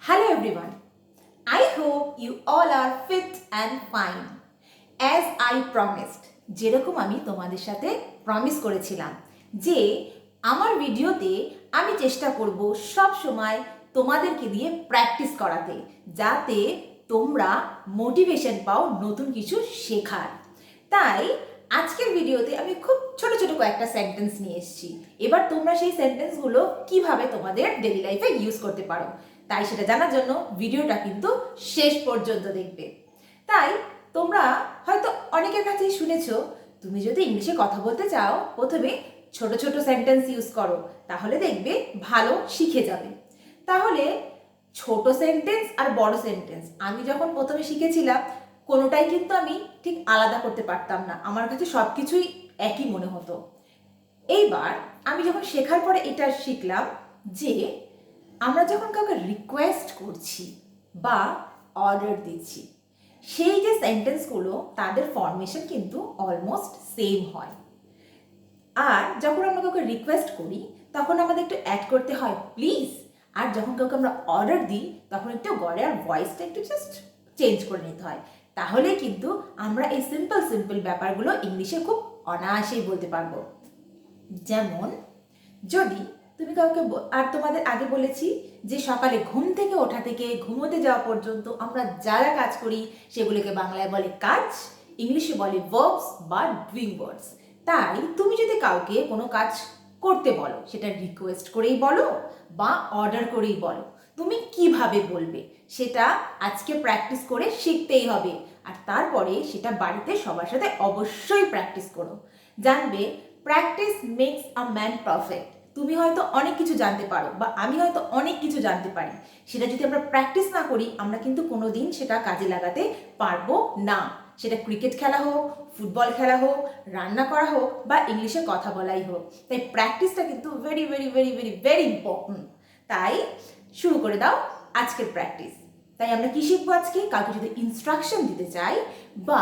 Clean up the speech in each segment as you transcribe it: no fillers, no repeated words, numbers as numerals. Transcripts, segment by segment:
Hello everyone. I hope you all are fit and fine. As I promised, যেরকম আমি তোমাদের সাথে promise করেছিলাম যে আমার ভিডিওতে আমি চেষ্টা করব সব সময় তোমাদেরকে দিয়ে প্র্যাকটিস করাতে, যাতে তোমরা মোটিভেশন পাও নতুন কিছু শেখার। তাই আজকের ভিডিওতে আমি খুব ছোট ছোট কয়েকটা সেন্টেন্স নিয়ে এসেছি। এবার তোমরা সেই সেন্টেন্সগুলো কিভাবে তোমাদের ডেইলি লাইফে ইউজ করতে পারো, তাই সেটা জানার জন্য ভিডিওটা কিন্তু শেষ পর্যন্ত দেখবে। তাই তোমরা হয়তো অনেকের কাছেই শুনেছো, তুমি যদি ইংলিশে কথা বলতে চাও প্রথমে ছোট ছোট সেন্টেন্স ইউজ করো, তাহলে দেখবে ভালো শিখে যাবে। তাহলে ছোট সেন্টেন্স আর বড় সেন্টেন্স আমি যখন প্রথমে শিখেছিলাম, কোনোটাই কিন্তু আমি ঠিক আলাদা করতে পারতাম না, আমার কাছে সব কিছুই একই মনে হতো। এইবার আমি যখন শেখার পরে এটা শিখলাম যে আমরা যখন কাউকে রিকোয়েস্ট করছি বা অর্ডার দিচ্ছি, সেই যে সেন্টেন্সগুলো তাদের ফরমেশন কিন্তু অলমোস্ট সেম হয়। আর যখন আমরা কাউকে রিকোয়েস্ট করি তখন আমাদের একটু অ্যাড করতে হয় প্লিজ, আর যখন কাউকে আমরা অর্ডার দিই তখন একটু গড়ে আর ভয়েসটা একটু জাস্ট চেঞ্জ করে নিতে হয়। তাহলে কিন্তু আমরা এই সিম্পল সিম্পল ব্যাপারগুলো ইংলিশে খুব অনায়াসেই বলতে পারবো। যেমন যদি তুমি কাউকে আর তোমাদের আগে বলেছি যে সকালে ঘুম থেকে ওঠা থেকে ঘুমোতে যাওয়া পর্যন্ত আমরা যারা কাজ করি সেগুলোকে বাংলায় বলে কাজ, ইংলিশে বলে ভার্বস বা ডুইং ওয়ার্ডস। তাই তুমি যদি কাউকে কোনো কাজ করতে বলো, সেটা রিকোয়েস্ট করেই বলো বা অর্ডার করেই বলো, তুমি কিভাবে বলবে সেটা আজকে প্র্যাকটিস করে শিখতেই হবে। আর তারপরে সেটা বাড়িতে সবার সাথে অবশ্যই প্র্যাকটিস করো। জানবে practice makes a man perfect. তুমি হয়তো অনেক কিছু জানতে পারো বা আমি হয়তো অনেক কিছু জানতে পারি, সেটা যদি আমরা প্র্যাকটিস না করি আমরা কিন্তু কোনো দিন সেটা কাজে লাগাতে পারবো না। সেটা ক্রিকেট খেলা হোক, ফুটবল খেলা হোক, রান্না করা হোক বা ইংলিশে কথা বলাই হোক। তাই প্র্যাকটিসটা কিন্তু very very very very very important. তাই শুরু করে দাও আজকের প্র্যাকটিস। তাই আমরা কি শিখবো আজকে? কাউকে যদি ইনস্ট্রাকশন দিতে চাই বা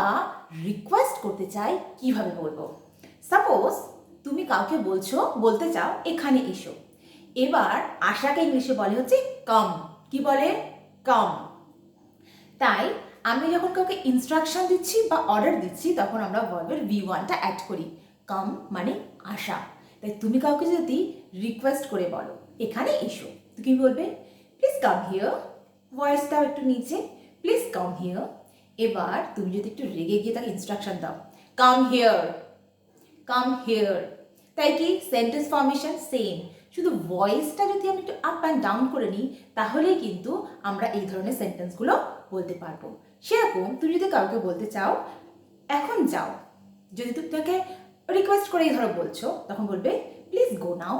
রিকোয়েস্ট করতে চাই কিভাবে বলবো। সাপোজ তুমি কাউকে বলতে চাও এখানে এসো, এবার আশাকে ইংলিশে বলে হচ্ছে কাম। কি বলে? কাম। তাই আমি যখন কাউকে ইনস্ট্রাকশন দিচ্ছি বা অর্ডার দিচ্ছি তখন আমরা ভার্বের V1টা অ্যাড করি। কাম মানে আশা। তাই তুমি কাউকে যদি রিকোয়েস্ট করে বলো এখানে এসো, তো কি বলবে? Please come here. ভয়েসটাও একটু নিচে, প্লিজ কাম হিয়ার। এবার তুমি যদি একটু রেগে গিয়ে তাকে ইনস্ট্রাকশন দাও, কাম হিয়ার, কাম হিয়ার। তাই কি সেন্টেন্স ফর্মেশন সেম, শুধু ভয়েসটা যদি আমি একটু আপ অ্যান্ড ডাউন করে নিই তাহলেই কিন্তু আমরা এই ধরনের সেন্টেন্সগুলো বলতে পারবো। সেরকম তুমি যদি কাউকে বলতে চাও এখন যাও, যদি তুমি তাকে রিকোয়েস্ট করেই ধরো বলছো তখন বলবে please go now,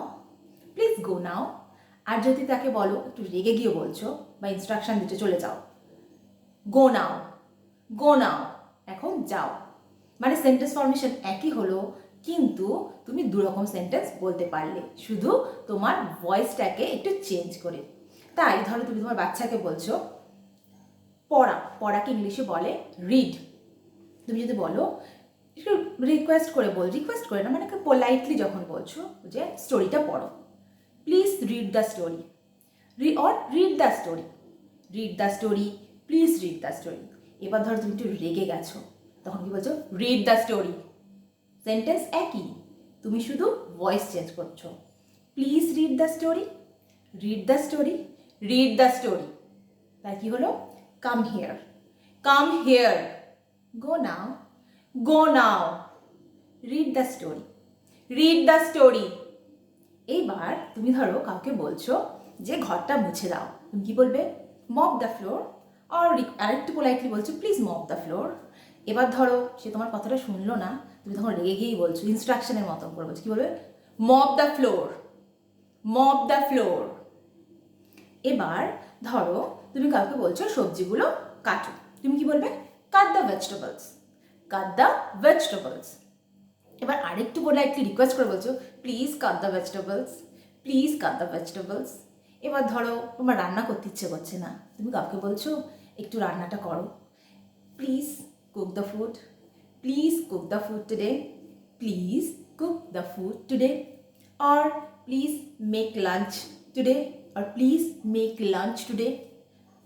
please go নাও। আর যদি তাকে বলো একটু রেগে গিয়ে বলছো বা ইনস্ট্রাকশন দিতে চলে যাও, গো নাও, গো নাও, এখন যাও। মানে সেন্টেন্স ফর্মেশন একই হলো, কিন্তু তুমি দুরকম সেন্টেন্স বলতে পারলে শুধু তোমার ভয়েসটাকে একটু চেঞ্জ করে। তাই ধরো তুমি তোমার বাচ্চাকে বলছো পড়া, পড়াকে ইংলিশে বলে রিড। তুমি যদি বলো একটু রিকোয়েস্ট করে না, মানে পোলাইটলি যখন বলছো যে স্টোরিটা পড়ো, please read the story, or read the story, read the story, please read the story. এবার ধরো তুমি একটু রেগে গেছো তখন কি বলছো? Read the story. সেন্টেন্স একই, তুমি শুধু ভয়েস চেঞ্জ করছো। Please read the story, read the story, read the story. তাই কি হলো? Come here, come here, go now, go now, read the story, read the story. এইবার তুমি ধরো কাউকে বলছো যে ঘরটা মুছে দাও, তুমি কি বলবে? Mop the floor. আরেকটু পোলাইটলি বলছো প্লিজ মপ দ্য ফ্লোর। এবার ধরো সে তোমার কথাটা শুনলো না, তুমি তখন রেগে গিয়েই বলছো, ইনস্ট্রাকশনের মতন করে বলছো, কি বলবে? Mop the floor, mop the floor. এবার ধরো তুমি কাউকে বলছো সবজিগুলো কাটো, তুমি কি বলবে? কাট the vegetables, cut the vegetables. এবার আরেকটু পোলাইটলি রিকোয়েস্ট করে বলছো please cut the vegetables, please cut the vegetables. এবার ধরো তোমার রান্না করতে ইচ্ছে করছে না, তুমি কাউকে বলছো একটু রান্নাটা করো, please cook the food, please cook the food today, please cook the food today, or please make lunch today, or please make lunch today.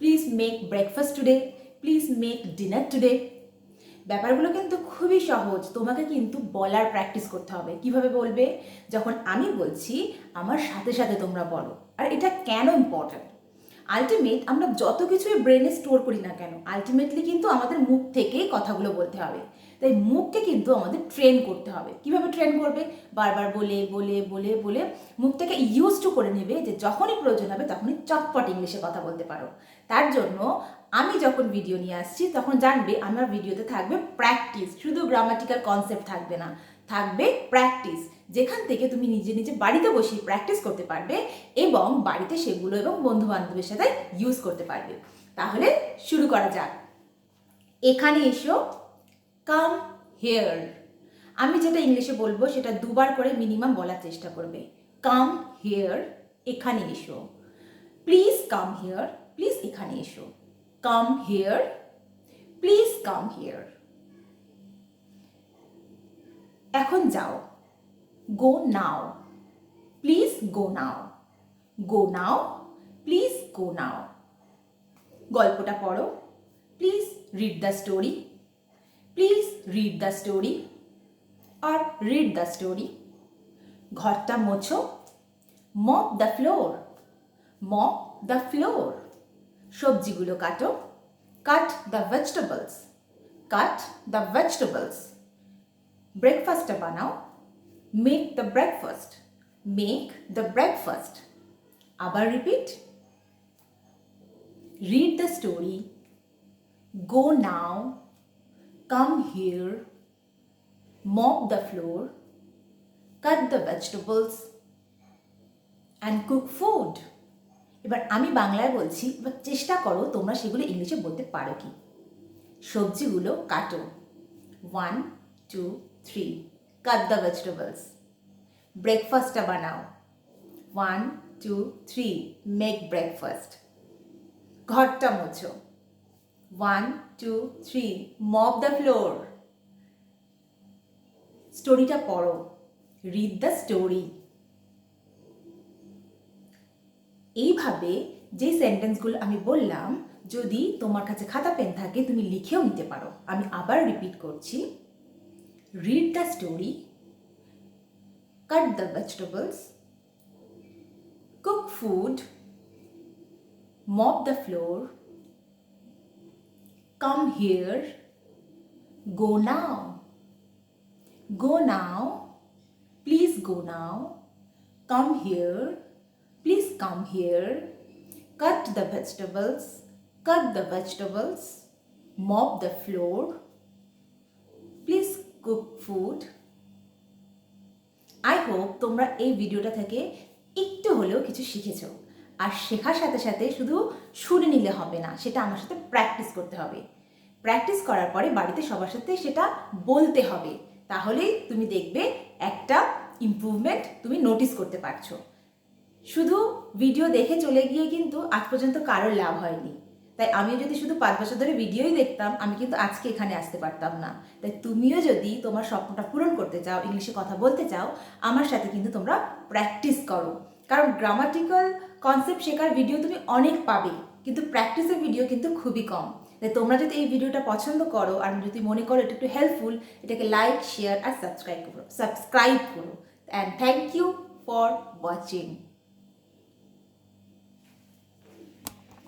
Please make breakfast today, please make dinner today. ব্যাপারগুলো কিন্তু খুবই সহজ, তোমাকে কিন্তু বলার practice করতে হবে। কিভাবে বলবে? যখন আমি বলছি আমার সাথে সাথে তোমরা বলো। আর এটা কেন ইম্পর্ট্যান্ট? আলটিমেট আমরা যত কিছুই ব্রেনে স্টোর করি না কেন, আলটিমেটলি কিন্তু আমাদের মুখ থেকেই কথাগুলো বলতে হবে। তাই মুখকে কিন্তু আমাদের ট্রেন করতে হবে। কিভাবে ট্রেন করবে? বারবার বলে বলে বলে বলে মুখটাকে ইউজ টু করে নেবে, যে যখনই প্রয়োজন হবে তখনই চটপট ইংলিশে কথা বলতে পারো। তার জন্য আমি যখন ভিডিও নিয়ে আসছি তখন জানবে আমার ভিডিওতে থাকবে প্র্যাকটিস, শুধু গ্রামাটিক্যাল কনসেপ্ট থাকবে না, থাকবে প্র্যাকটিস, যেখান থেকে তুমি নিজে নিজে বাড়িতে বসে প্র্যাকটিস করতে পারবে এবং বাড়িতে সেগুলো এবং বন্ধু বান্ধবের সাথে ইউজ করতে পারবে। তাহলে শুরু করা যাক। এখানে এসো, কাম হিয়ার। আমি যেটা ইংলিশে বলবো সেটা দুবার করে মিনিমাম বলার চেষ্টা করবে। কাম হিয়ার, এখানে এসো। প্লিজ কাম হিয়ার, প্লিজ এখানে এসো। Come here, please come here. এখন যাও, গো নাও, please go now. Go now, please go নাও। গল্পটা পড়ো, please read the story, please read the story আর রিড দ্য স্টোরি। ঘরটা মোছো, mop the floor, mop the floor. সবজিগুলো কাটো, cut the vegetables, cut the vegetables. ব্রেকফাস্টটা বানাও, make the breakfast, make the breakfast. আবার repeat, read the story, go now, come here, mop the floor, cut the vegetables and cook food. এবার আমি বাংলায় বলছি, এবার চেষ্টা করো তোমরা সেগুলো ইংলিশে বলতে পারো কি। সবজিগুলো কাটো, 1 2 3, cut the vegetables. ব্রেকফাস্টটা বানাও, 1 2 3, make breakfast. ঘরটা মোছো, 1 2 3, মপ দ্য ফ্লোর। স্টোরিটা পড়ো, রিড দ্য স্টোরি। এইভাবে যে সেন্টেন্সগুলো আমি বললাম, যদি তোমার কাছে খাতা পেন থাকে তুমি লিখেও নিতে পারো। আমি আবার রিপিট করছি, read the story, cut the vegetables, cook food, mop the floor, come here, go now, go now, please go now, come here, please come here, cut the vegetables, cut the vegetables, mop the floor, please cook food. I hope তোমরা এই ভিডিওটা থেকে একটু হলেও কিছু শিখেছো। আর শেখার সাথে সাথে শুধু শুনে নিলে হবে না, সেটা আমার সাথে প্র্যাকটিস করতে হবে। প্র্যাকটিস করার পরে বাড়িতে সবার সাথে সেটা বলতে হবে, তাহলেই তুমি দেখবে একটা ইমপ্রুভমেন্ট তুমি নোটিস করতে পারছো। শুধু ভিডিও দেখে চলে গিয়ে কিন্তু আজ পর্যন্ত কারোর লাভ হয়নি। তাই আমিও যদি শুধু 5 বছর ধরে ভিডিওই দেখতাম, আমি কিন্তু আজকে এখানে আসতে পারতাম না। তাই তুমিও যদি তোমার স্বপ্নটা পূরণ করতে চাও, ইংলিশে কথা বলতে চাও, আমার সাথে কিন্তু তোমরা প্র্যাকটিস করো। কারণ গ্রামাটিক্যাল কনসেপ্ট শেখার ভিডিও তুমি অনেক পাবে, কিন্তু প্র্যাকটিসের ভিডিও কিন্তু খুবই কম। তাই তোমরা যদি এই ভিডিওটা পছন্দ করো আর যদি মনে করো এটা একটু হেল্পফুল, এটাকে লাইক, শেয়ার আর সাবস্ক্রাইব করো। And thank you for watching.